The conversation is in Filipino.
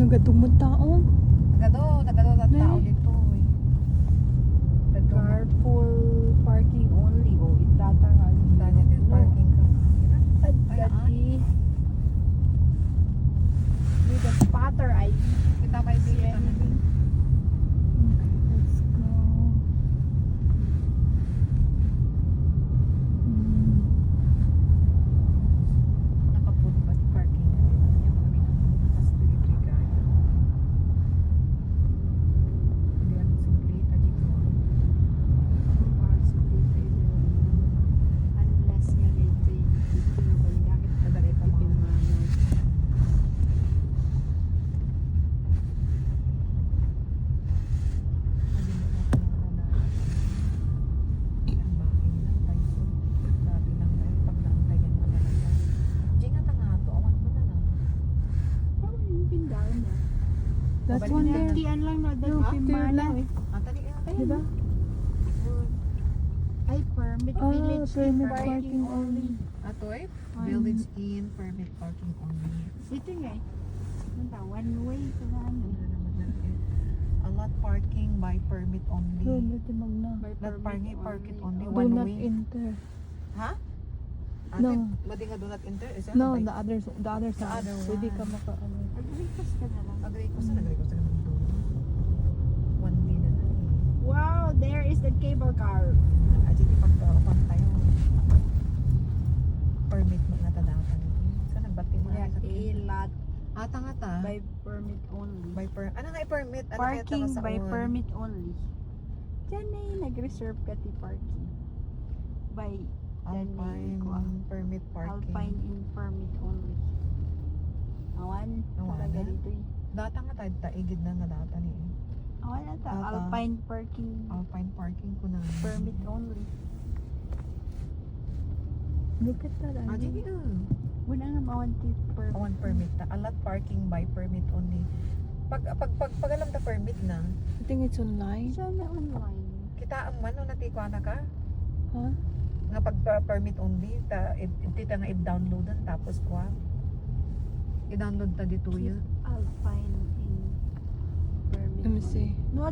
nagadumot taon. Nagado na tao dito eh. Carpool parking only. O, itatangal. Danya din parking ka. Dati. With a spotter ID. Kita may See kita na. anything? Let's go. Nakapun ba di parking na rin? Yung kami nakapas delivery guy. Hindi ang simple tadi ko. Unless nga dito yung pinabayakit ka dali pa mga That's Balik one na. there. Tiyan lang no, No, picture lang. Diba? Ay, permit village permit parking parking only. Village in permit parking only. Ito nga eh. Punta, one way ka na ano. A lot parking by permit only. Doon, natin magna. By Not parking only, Oh. Do one not way. enter. Ha? No. Madi nga do not enter? Is No, the other side. other Pwede ka one. maka ano. Mag-request ka na lang. Nag-request na naman doon. One day na lang eh. Wow, there is the cable car. Ajit ipagkaupan tayo. Permit mo na tadatan. Sa nagbati mo na sa Lot Ata nga ta. by permit only. Ano nga i-permit? Ano kaya Parking ta sa by on? permit only. Diyan na yung nag-reserve ka ti parking. By Alpine permit parking. Alpine in permit only. Awan, Awan talaga na? dito eh. Data nga tayo taigid na data ni Awan na ta, Ata. Alpine parking Alpine parking ko na. permit only. Look at that. Ajit Ano? Wala nga mawan ti permit. One permit ta. A lot parking by permit only. Pag alam ta permit na, I think it's online. Sana online. kita ang man no natikwa na ka. Huh? Nga pag permit only ta tita nga i-downloadan tapos kwa. I-download ta dito ya. Alpine in permit Let me only. see. No,